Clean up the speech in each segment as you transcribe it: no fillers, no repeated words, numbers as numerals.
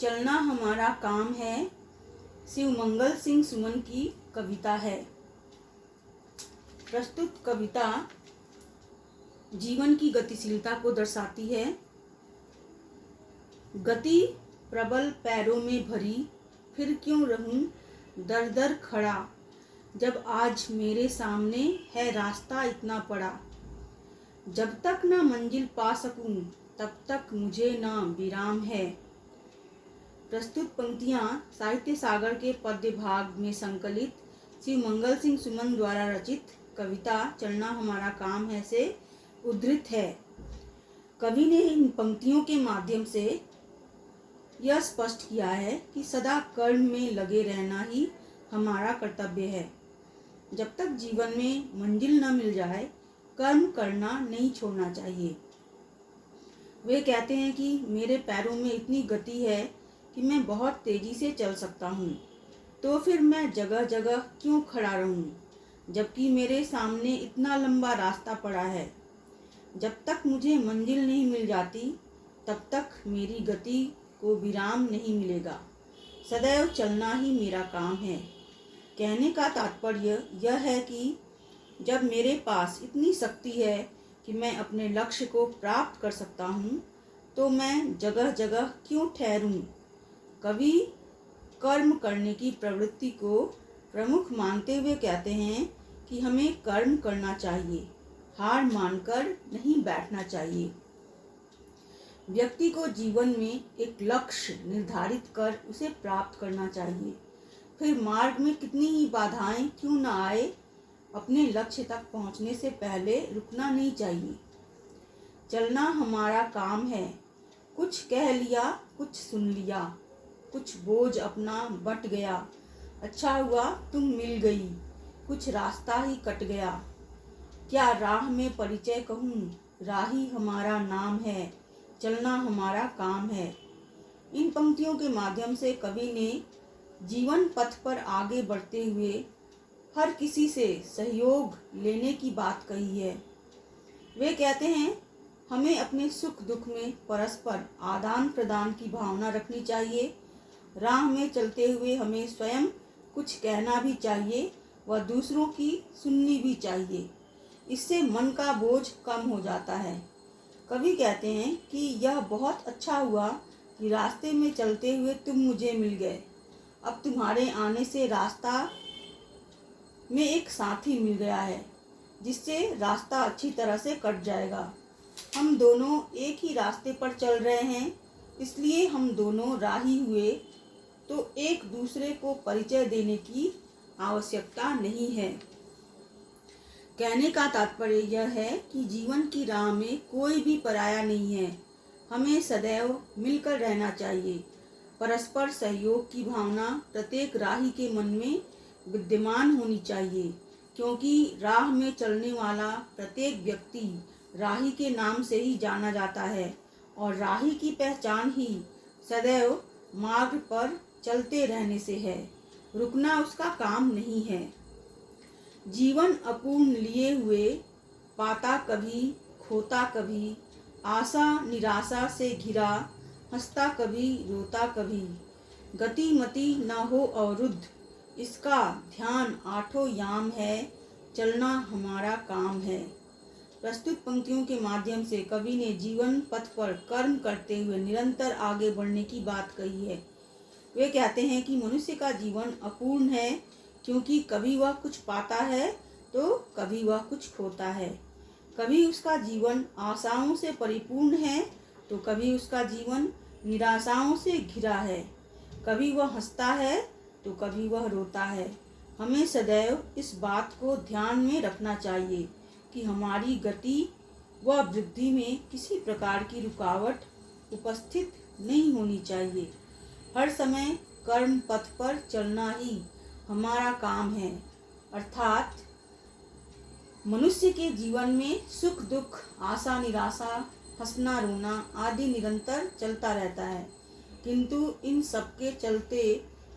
चलना हमारा काम है शिवमंगल सिंह सुमन की कविता है। प्रस्तुत कविता जीवन की गतिशीलता को दर्शाती है। गति प्रबल पैरों में भरी, फिर क्यों रहूं दर दर खड़ा, जब आज मेरे सामने है रास्ता इतना पड़ा। जब तक न मंजिल पा सकूं तब तक मुझे न विराम है। प्रस्तुत पंक्तियां साहित्य सागर के पद्य भाग में संकलित शिवमंगल सिंह सुमन द्वारा रचित कविता चलना हमारा काम है से उद्धृत है। कवि ने इन पंक्तियों के माध्यम से यह स्पष्ट किया है कि सदा कर्म में लगे रहना ही हमारा कर्तव्य है। जब तक जीवन में मंजिल न मिल जाए, कर्म करना नहीं छोड़ना चाहिए। वे कहते हैं कि मेरे पैरों में इतनी गति है कि मैं बहुत तेजी से चल सकता हूँ, तो फिर मैं जगह जगह क्यों खड़ा रहूँ, जबकि मेरे सामने इतना लंबा रास्ता पड़ा है। जब तक मुझे मंजिल नहीं मिल जाती, तब तक मेरी गति को विराम नहीं मिलेगा। सदैव चलना ही मेरा काम है। कहने का तात्पर्य यह है कि जब मेरे पास इतनी शक्ति है कि मैं अपने लक्ष्य को प्राप्त कर सकता हूँ, तो मैं जगह जगह क्यों ठहरूं। कवि कर्म करने की प्रवृत्ति को प्रमुख मानते हुए कहते हैं कि हमें कर्म करना चाहिए, हार मानकर नहीं बैठना चाहिए। व्यक्ति को जीवन में एक लक्ष्य निर्धारित कर उसे प्राप्त करना चाहिए। फिर मार्ग में कितनी ही बाधाएं क्यों न आए, अपने लक्ष्य तक पहुंचने से पहले रुकना नहीं चाहिए। चलना हमारा काम है। कुछ कह लिया, कुछ सुन लिया, कुछ बोझ अपना बट गया। अच्छा हुआ तुम मिल गई, कुछ रास्ता ही कट गया। क्या राह में परिचय कहूँ, राही हमारा नाम है, चलना हमारा काम है। इन पंक्तियों के माध्यम से कवि ने जीवन पथ पर आगे बढ़ते हुए हर किसी से सहयोग लेने की बात कही है। वे कहते हैं हमें अपने सुख दुख में परस्पर आदान प्रदान की भावना रखनी चाहिए। राह में चलते हुए हमें स्वयं कुछ कहना भी चाहिए व दूसरों की सुननी भी चाहिए। इससे मन का बोझ कम हो जाता है। कवि कहते हैं कि यह बहुत अच्छा हुआ कि रास्ते में चलते हुए तुम मुझे मिल गए। अब तुम्हारे आने से रास्ता में एक साथी मिल गया है, जिससे रास्ता अच्छी तरह से कट जाएगा। हम दोनों एक ही रास्ते पर चल रहे हैं, इसलिए हम दोनों राही हुए, तो एक दूसरे को परिचय देने की आवश्यकता नहीं है। कहने का तात्पर्य यह है कि जीवन की राह में कोई भी पराया नहीं है। हमें सदैव मिलकर रहना चाहिए। परस्पर सहयोग की भावना प्रत्येक राही के मन में विद्यमान होनी चाहिए, क्योंकि राह में चलने वाला प्रत्येक व्यक्ति राही के नाम से ही जाना जाता है और राही की पहचान ही सदैव मार्ग पर चलते रहने से है। रुकना उसका काम नहीं है। जीवन अपूर्ण लिए हुए, पाता कभी खोता कभी, आशा निराशा से घिरा, हंसता कभी रोता कभी। गति मति न हो अवरुद्ध, इसका ध्यान आठों याम है, चलना हमारा काम है। प्रस्तुत पंक्तियों के माध्यम से कवि ने जीवन पथ पर कर्म करते हुए निरंतर आगे बढ़ने की बात कही है। वे कहते हैं कि मनुष्य का जीवन अपूर्ण है, क्योंकि कभी वह कुछ पाता है तो कभी वह कुछ खोता है। कभी उसका जीवन आशाओं से परिपूर्ण है तो कभी उसका जीवन निराशाओं से घिरा है। कभी वह हंसता है तो कभी वह रोता है। हमें सदैव इस बात को ध्यान में रखना चाहिए कि हमारी गति व वृद्धि में किसी प्रकार की रुकावट उपस्थित नहीं होनी चाहिए। हर समय कर्म पथ पर चलना ही हमारा काम है। अर्थात मनुष्य के जीवन में सुख दुख, आशा निराशा, हंसना रोना आदि निरंतर चलता रहता है, किंतु इन सबके चलते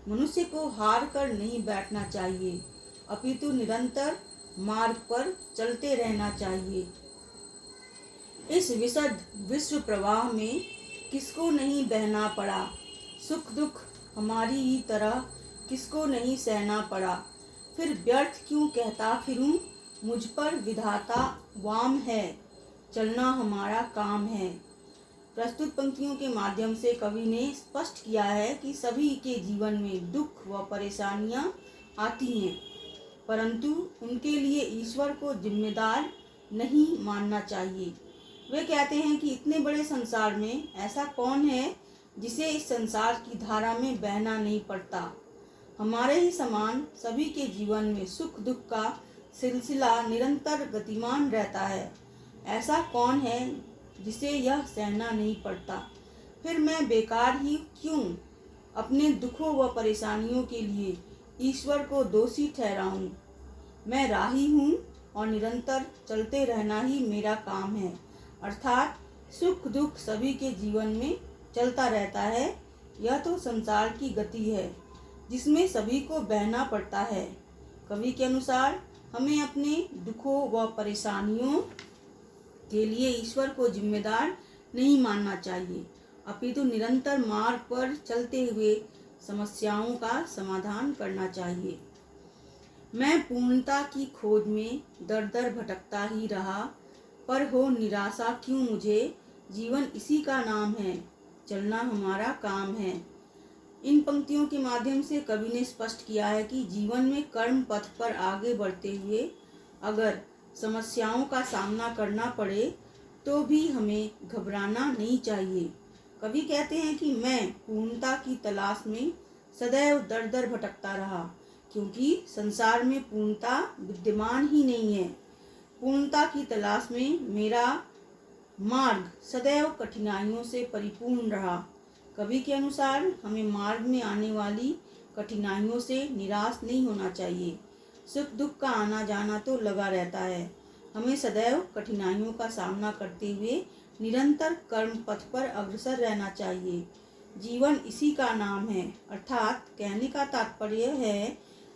मनुष्य को हार कर नहीं बैठना चाहिए, अपितु निरंतर मार्ग पर चलते रहना चाहिए। इस विशद विश्व प्रवाह में किसको नहीं बहना पड़ा, सुख दुख हमारी ही तरह किसको नहीं सहना पड़ा। फिर व्यर्थ क्यों कहता फिरूं, मुझ पर विधाता वाम है, चलना हमारा काम है। प्रस्तुत पंक्तियों के माध्यम से कवि ने स्पष्ट किया है कि सभी के जीवन में दुख व परेशानियां आती हैं, परंतु उनके लिए ईश्वर को जिम्मेदार नहीं मानना चाहिए। वे कहते हैं कि इतने बड़े संसार में ऐसा कौन है जिसे इस संसार की धारा में बहना नहीं पड़ता। हमारे ही समान सभी के जीवन में सुख दुख का सिलसिला निरंतर गतिमान रहता है। ऐसा कौन है जिसे यह सहना नहीं पड़ता। फिर मैं बेकार ही क्यों अपने दुखों व परेशानियों के लिए ईश्वर को दोषी ठहराऊं। मैं राही हूँ और निरंतर चलते रहना ही मेरा काम है। अर्थात सुख दुख सभी के जीवन में चलता रहता है। यह तो संसार की गति है जिसमें सभी को बहना पड़ता है। कवि के अनुसार हमें अपने दुखों व परेशानियों के लिए ईश्वर को जिम्मेदार नहीं मानना चाहिए, अपितु निरंतर मार्ग पर चलते हुए समस्याओं का समाधान करना चाहिए। मैं पूर्णता की खोज में दर दर भटकता ही रहा, पर हो निराशा क्यों मुझे, जीवन इसी का नाम है, चलना हमारा काम है। इन पंक्तियों के माध्यम से कवि ने स्पष्ट किया है कि जीवन में कर्म पथ पर आगे बढ़ते हुए अगर समस्याओं का सामना करना पड़े तो भी हमें घबराना नहीं चाहिए। कवि कहते हैं कि मैं पूर्णता की तलाश में सदैव दर दर भटकता रहा, क्योंकि संसार में पूर्णता विद्यमान ही नहीं है। पूर्णता की तलाश में मेरा मार्ग सदैव कठिनाइयों से परिपूर्ण रहा। कवि के अनुसार हमें मार्ग में आने वाली कठिनाइयों से निराश नहीं होना चाहिए। सुख दुख का आना जाना तो लगा रहता है। हमें सदैव कठिनाइयों का सामना करते हुए निरंतर कर्म पथ पर अग्रसर रहना चाहिए। जीवन इसी का नाम है। अर्थात कहने का तात्पर्य है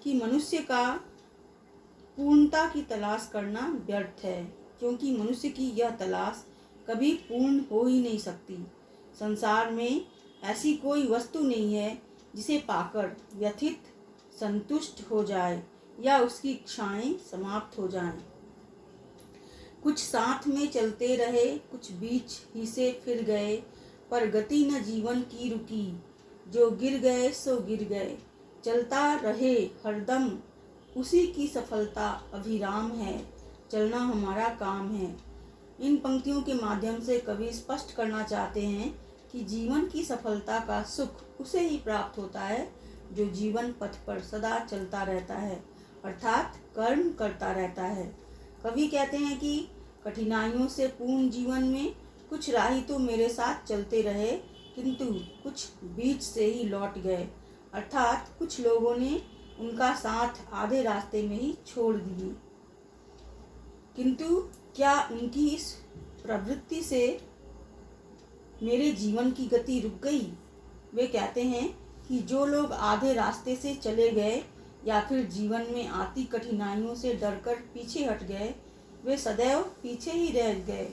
कि मनुष्य का पूर्णता की तलाश करना व्यर्थ है, क्योंकि मनुष्य की यह तलाश कभी पूर्ण हो ही नहीं सकती। संसार में ऐसी कोई वस्तु नहीं है जिसे पाकर व्यथित संतुष्ट हो जाए या उसकी इच्छाएं समाप्त हो जाएं। कुछ साथ में चलते रहे, कुछ बीच ही से फिर गए, पर गति न जीवन की रुकी, जो गिर गए सो गिर गए, चलता रहे हरदम, उसी की सफलता अभिराम है, चलना हमारा काम है। इन पंक्तियों के माध्यम से कवि स्पष्ट करना चाहते हैं कि जीवन की सफलता का सुख उसे ही प्राप्त होता है जो जीवन पथ पर सदा चलता रहता है, अर्थात कर्म करता रहता है। कवि कहते हैं कि कठिनाइयों से पूर्ण जीवन में कुछ राही तो मेरे साथ चलते रहे, किंतु कुछ बीच से ही लौट गए, अर्थात कुछ लोगों ने उनका साथ आधे रास्ते में ही छोड़ दिए। किंतु क्या उनकी इस प्रवृत्ति से मेरे जीवन की गति रुक गई? वे कहते हैं कि जो लोग आधे रास्ते से चले गए या फिर जीवन में आती कठिनाइयों से डरकर पीछे हट गए, वे सदैव पीछे ही रह गए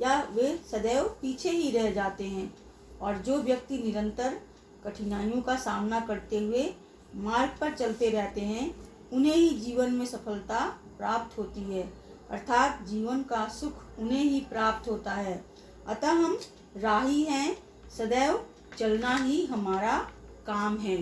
या वे सदैव पीछे ही रह जाते हैं। और जो व्यक्ति निरंतर कठिनाइयों का सामना करते हुए मार्ग पर चलते रहते हैं, उन्हें ही जीवन में सफलता प्राप्त होती है, अर्थात जीवन का सुख उन्हें ही प्राप्त होता है। अतः हम राही हैं, सदैव चलना ही हमारा काम है।